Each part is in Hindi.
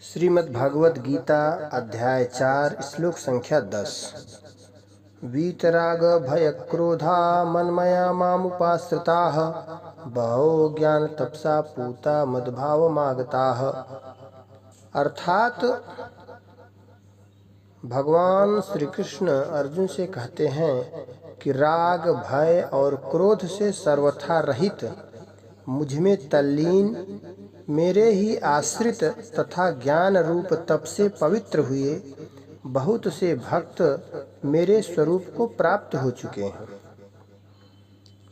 श्रीमद्भागवत गीता अध्याय 4 श्लोक संख्या 10। वीतराग भय क्रोधा मन्मया मामुपाश्रिताः बहवो ज्ञान तपसा पूता मद्भावमागताः। अर्थात भगवान श्री कृष्ण अर्जुन से कहते हैं कि राग भय और क्रोध से सर्वथा रहित मुझमें तल्लीन मेरे ही आश्रित तथा ज्ञान रूप तप से पवित्र हुए बहुत से भक्त मेरे स्वरूप को प्राप्त हो चुके हैं।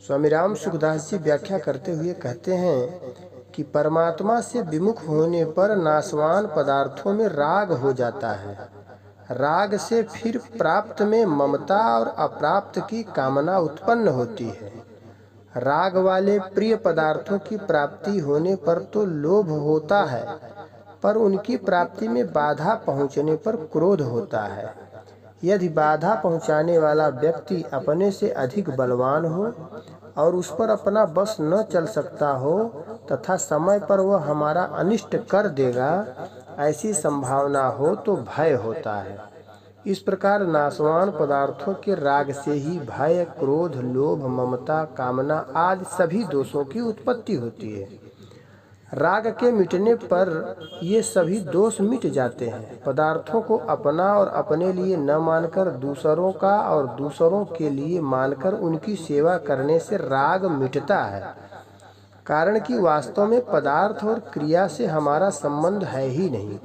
स्वामी राम सुखदास जी व्याख्या करते हुए कहते हैं कि परमात्मा से विमुख होने पर नाशवान पदार्थों में राग हो जाता है। राग से फिर प्राप्त में ममता और अप्राप्त की कामना उत्पन्न होती है। राग वाले प्रिय पदार्थों की प्राप्ति होने पर तो लोभ होता है, पर उनकी प्राप्ति में बाधा पहुंचने पर क्रोध होता है। यदि बाधा पहुंचाने वाला व्यक्ति अपने से अधिक बलवान हो और उस पर अपना बस न चल सकता हो तथा समय पर वह हमारा अनिष्ट कर देगा, ऐसी संभावना हो तो भय होता है। इस प्रकार नाशवान पदार्थों के राग से ही भय, क्रोध, लोभ, ममता, कामना आदि सभी दोषों की उत्पत्ति होती है। राग के मिटने पर ये सभी दोष मिट जाते हैं। पदार्थों को अपना और अपने लिए न मानकर दूसरों का और दूसरों के लिए मानकर उनकी सेवा करने से राग मिटता है। कारण कि वास्तव में पदार्थ और क्रिया से हमारा संबंध है ही नहीं।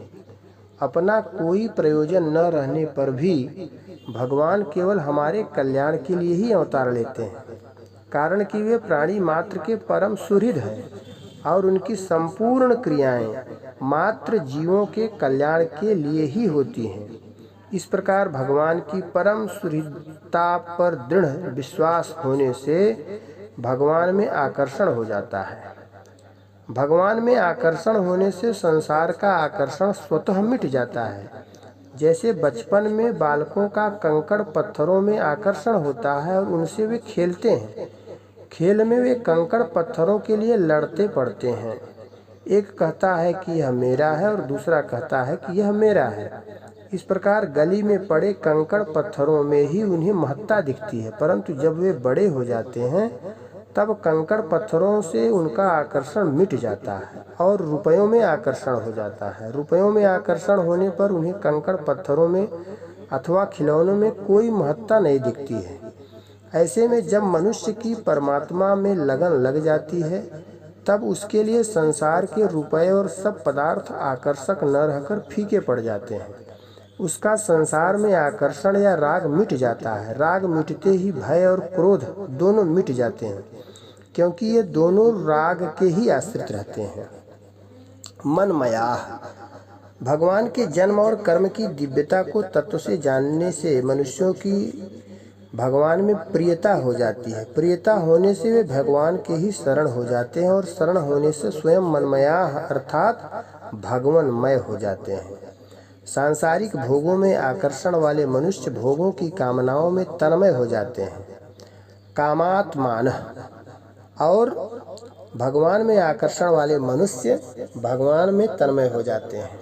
अपना कोई प्रयोजन न रहने पर भी भगवान केवल हमारे कल्याण के लिए ही अवतार लेते हैं। कारण कि वे प्राणी मात्र के परम सुहृद हैं और उनकी संपूर्ण क्रियाएं मात्र जीवों के कल्याण के लिए ही होती हैं। इस प्रकार भगवान की परम सुहृदता पर दृढ़ विश्वास होने से भगवान में आकर्षण हो जाता है। भगवान में आकर्षण होने से संसार का आकर्षण स्वतः मिट जाता है। जैसे बचपन में बालकों का कंकड़ पत्थरों में आकर्षण होता है और उनसे वे खेलते हैं। खेल में वे कंकड़ पत्थरों के लिए लड़ते पड़ते हैं। एक कहता है कि यह मेरा है और दूसरा कहता है कि यह मेरा है। इस प्रकार गली में पड़े कंकड़ पत्थरों में ही उन्हें महत्ता दिखती है, परंतु जब वे बड़े हो जाते हैं तब कंकड़ पत्थरों से उनका आकर्षण मिट जाता है और रुपयों में आकर्षण हो जाता है। रुपयों में आकर्षण होने पर उन्हें कंकड़ पत्थरों में अथवा खिलौनों में कोई महत्ता नहीं दिखती है। ऐसे में जब मनुष्य की परमात्मा में लगन लग जाती है तब उसके लिए संसार के रुपये और सब पदार्थ आकर्षक न रहकर फीके पड़ जाते हैं। उसका संसार में आकर्षण या राग मिट जाता है। राग मिटते ही भय और क्रोध दोनों मिट जाते हैं, क्योंकि ये दोनों राग के ही आश्रित रहते हैं। मनमया भगवान के जन्म और कर्म की दिव्यता को तत्व से जानने से मनुष्यों की भगवान में प्रियता हो जाती है। प्रियता होने से वे भगवान के ही शरण हो जाते हैं और शरण होने से स्वयं मनमया अर्थात भगवानमय हो जाते हैं। सांसारिक भोगों में आकर्षण वाले मनुष्य भोगों की कामनाओं में तन्मय हो जाते हैं, कामात्मान, और भगवान में आकर्षण वाले मनुष्य भगवान में तन्मय हो जाते हैं।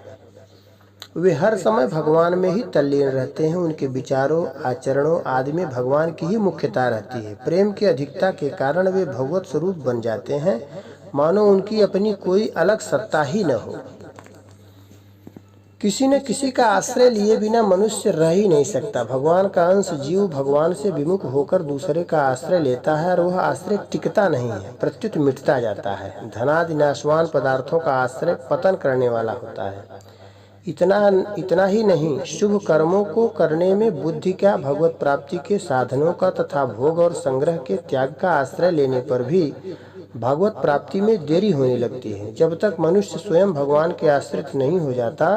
वे हर समय भगवान में ही तल्लीन रहते हैं। उनके विचारों, आचरणों आदि में भगवान की ही मुख्यता रहती है। प्रेम की अधिकता के कारण वे भगवत स्वरूप बन जाते हैं, मानो उनकी अपनी कोई अलग सत्ता ही न हो। किसी न किसी का आश्रय लिए बिना मनुष्य रह ही नहीं सकता। भगवान का अंश जीव भगवान से विमुख होकर दूसरे का आश्रय लेता है और वह आश्रय टिकता नहीं है, प्रत्युत मिटता जाता है। धनादि नाशवान पदार्थों का आश्रय पतन करने वाला होता है। इतना ही नहीं, शुभ कर्मों को करने में बुद्धि का, भगवत प्राप्ति के साधनों का तथा भोग और संग्रह के त्याग का आश्रय लेने पर भी भगवत प्राप्ति में देरी होने लगती है। जब तक मनुष्य स्वयं भगवान के आश्रित नहीं हो जाता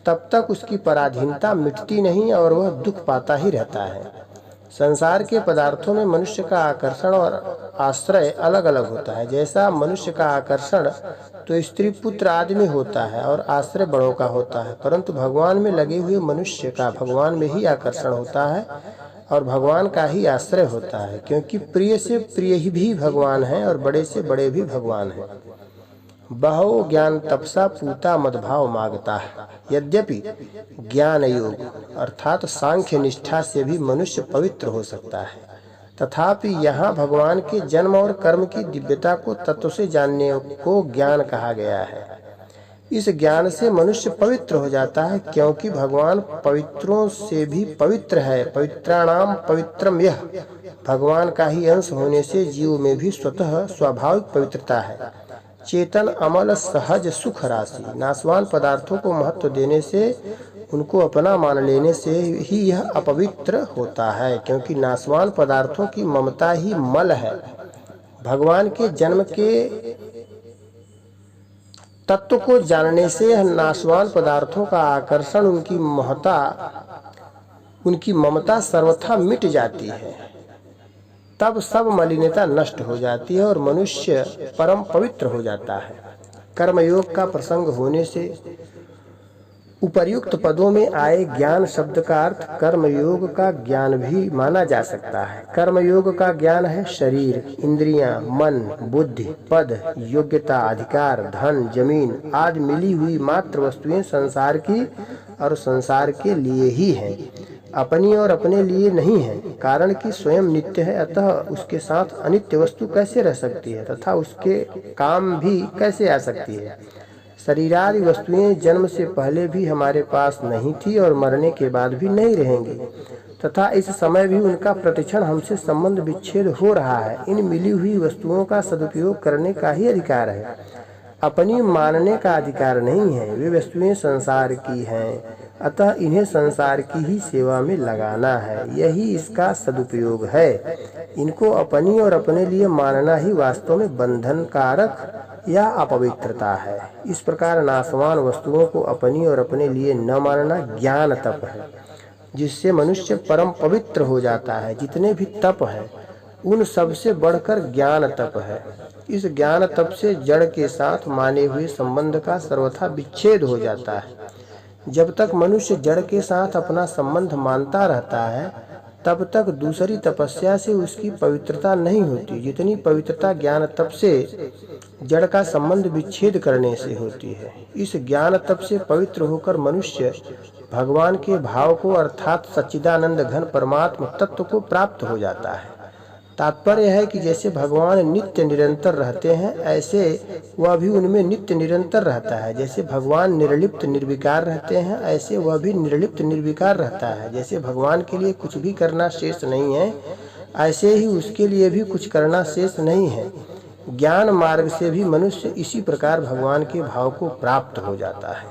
तब तक उसकी पराधीनता मिटती नहीं और वह दुख पाता ही रहता है। संसार के पदार्थों में मनुष्य का आकर्षण और आश्रय अलग अलग होता है। जैसा मनुष्य का आकर्षण तो स्त्री पुत्र आदि में होता है और आश्रय बड़ों का होता है, परंतु भगवान में लगे हुए मनुष्य का भगवान में ही आकर्षण होता है और भगवान का ही आश्रय होता है, क्योंकि प्रिय से प्रिय ही भी भगवान है और बड़े से बड़े भी भगवान हैं। बहो ज्ञान तपसा पूता मदभाव मागता है। यद्यपि ज्ञान योग अर्थात सांख्य निष्ठा से भी मनुष्य पवित्र हो सकता है, तथापि यहाँ भगवान के जन्म और कर्म की दिव्यता को तत्व से जानने को ज्ञान कहा गया है। इस ज्ञान से मनुष्य पवित्र हो जाता है, क्योंकि भगवान पवित्रों से भी पवित्र है। पवित्राणाम पवित्रम यह, भगवान का ही अंश होने से जीव में भी स्वतः स्वाभाविक पवित्रता है। चेतन अमल सहज सुख राशि, नाशवान पदार्थों को महत्व देने से, उनको अपना मान लेने से ही यह अपवित्र होता है, क्योंकि नाशवान पदार्थों की ममता ही मल है। भगवान के जन्म के तत्व को जानने से नाशवान पदार्थों का आकर्षण, उनकी ममता सर्वथा मिट जाती है। तब सब मलिनता नष्ट हो जाती है और मनुष्य परम पवित्र हो जाता है। कर्मयोग का प्रसंग होने से उपर्युक्त पदों में आए ज्ञान शब्द का अर्थ कर्मयोग का ज्ञान भी माना जा सकता है। कर्मयोग का ज्ञान है शरीर, इंद्रियां, मन, बुद्धि, पद, योग्यता, अधिकार, धन, जमीन आदि मिली हुई मात्र वस्तुएं संसार की और संसार के लिए ही हैं, अपनी और अपने लिए नहीं है। कारण कि स्वयं नित्य है, अतः उसके साथ अनित्य वस्तु कैसे रह सकती है तथा उसके काम भी कैसे आ सकती है। शरीरादि वस्तुएं जन्म से पहले भी हमारे पास नहीं थी और मरने के बाद भी नहीं रहेंगी, तथा इस समय भी उनका प्रतिक्षण हमसे संबंध विच्छेद हो रहा है। इन मिली हुई वस्तुओं का सदुपयोग करने का ही अधिकार है, अपनी मानने का अधिकार नहीं है। वे वस्तुएं संसार की हैं, अतः इन्हें संसार की ही सेवा में लगाना है, यही इसका सदुपयोग है। इनको अपनी और अपने लिए मानना ही वास्तव में बंधन कारक या अपवित्रता है। इस प्रकार नाशवान वस्तुओं को अपनी और अपने लिए न मानना ज्ञान तप है, जिससे मनुष्य परम पवित्र हो जाता है। जितने भी तप हैं उन सब से बढ़कर ज्ञान तप है। इस ज्ञान तप से जड़ के साथ माने हुए संबंध का सर्वथा विच्छेद हो जाता है। जब तक मनुष्य जड़ के साथ अपना संबंध मानता रहता है, तब तक दूसरी तपस्या से उसकी पवित्रता नहीं होती, जितनी पवित्रता ज्ञान तप से जड़ का संबंध विच्छेद करने से होती है। इस ज्ञान तप से पवित्र होकर मनुष्य भगवान के भाव को अर्थात सच्चिदानंद घन परमात्म तत्व को प्राप्त हो जाता है। तात्पर्य है कि जैसे भगवान नित्य निरंतर रहते हैं, ऐसे वह भी उनमें नित्य निरंतर रहता है। जैसे भगवान निर्लिप्त निर्विकार रहते हैं, ऐसे वह भी निर्लिप्त निर्विकार रहता है। जैसे भगवान के लिए कुछ भी करना शेष नहीं है, ऐसे ही उसके लिए भी कुछ करना शेष नहीं है। ज्ञान मार्ग से भी मनुष्य इसी प्रकार भगवान के भाव को प्राप्त हो जाता है।